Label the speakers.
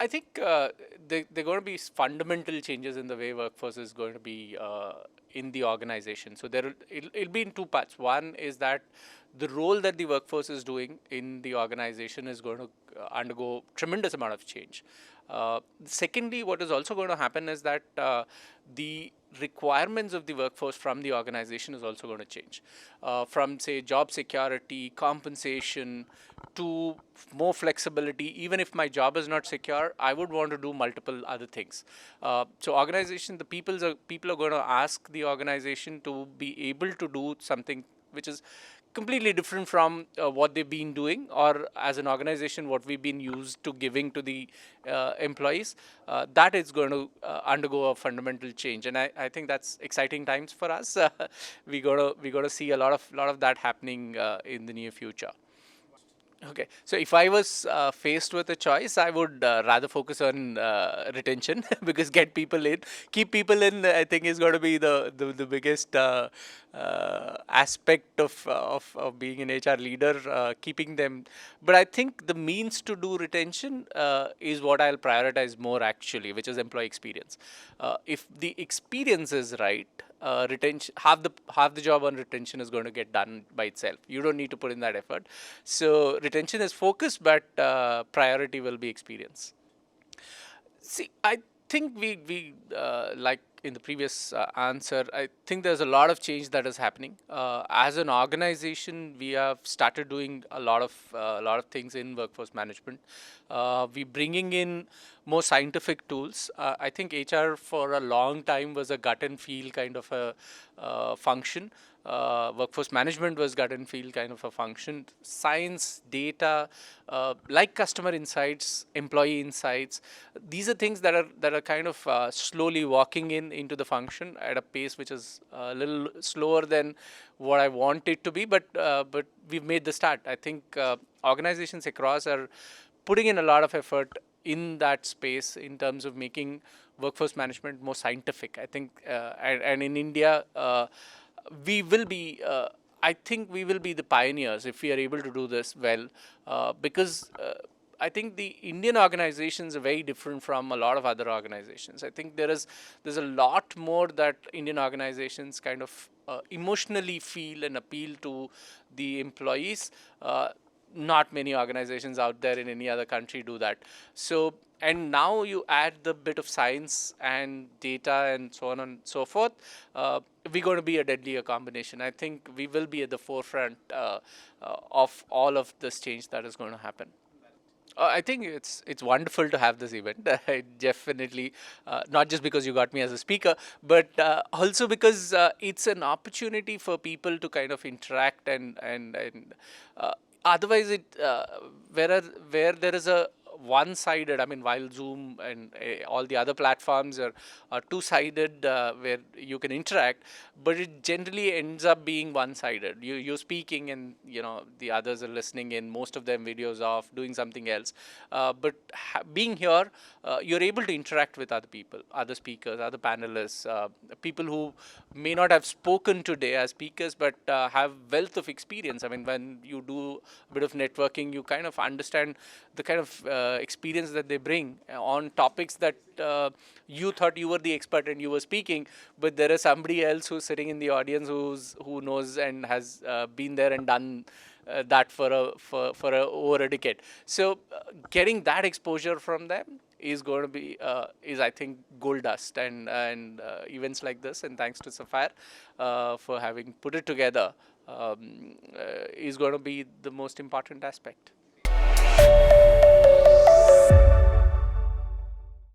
Speaker 1: I think there are going to be fundamental changes in the way workforce is going to be in the organization. So it'll be in two parts. One is that the role that the workforce is doing in the organization is going to undergo tremendous amount of change. Secondly, what is also going to happen is that the requirements of the workforce from the organization is also going to change. From say job security, compensation, to more flexibility. Even if my job is not secure, I would want to do multiple other things. So organization, the people are going to ask the organization to be able to do something which is completely different from what they've been doing, or as an organization what we've been used to giving to the employees. That is going to undergo a fundamental change, and I think that's exciting times for us. We gotta see a lot of that happening in the near future. Okay, so if I was faced with a choice, I would rather focus on retention because keep people in. I think is going to be the biggest aspect of being an HR leader, keeping them. But I think the means to do retention is what I'll prioritize more actually, which is employee experience. If the experience is right, retention half the job on retention is going to get done by itself. You don't need to put in that effort. So retention is focus, but priority will be experience. See, I think we like in the previous answer, I think there's a lot of change that is happening. As an organization, we have started doing a lot of things in workforce management. We bringing in more scientific tools. I think HR for a long time was a gut and feel kind of a function. Workforce management was gut and feel kind of a function. Science, data, like customer insights, employee insights. These are things that are kind of slowly walking into the function at a pace which is a little slower than what I want it to be. But we've made the start. I think organizations across are putting in a lot of effort in that space in terms of making workforce management more scientific. I think, and in India, we will be. I think we will be the pioneers if we are able to do this well, because I think the Indian organizations are very different from a lot of other organizations. I think there's a lot more that Indian organizations kind of emotionally feel and appeal to the employees. Not many organizations out there in any other country do that. So, and now you add the bit of science and data and so on and so forth, we're going to be a deadlier combination. I think we will be at the forefront of all of this change that is going to happen. I think it's wonderful to have this event. I definitely, not just because you got me as a speaker, but also because it's an opportunity for people to kind of interact and otherwise where there is a one-sided. I mean, while Zoom and all the other platforms are two-sided, where you can interact, but it generally ends up being one-sided. You're speaking, and the others are listening in. Most of them videos off, doing something else. But being here, you're able to interact with other people, other speakers, other panelists, people who may not have spoken today as speakers, but have wealth of experience. I mean, when you do a bit of networking, you kind of understand the kind of experience that they bring on topics that you thought you were the expert and you were speaking, but there is somebody else who's sitting in the audience who knows and has been there and done that for over a decade. So getting that exposure from them is going to be is I think gold dust, and events like this, and thanks to Sapphire for having put it together, is going to be the most important aspect.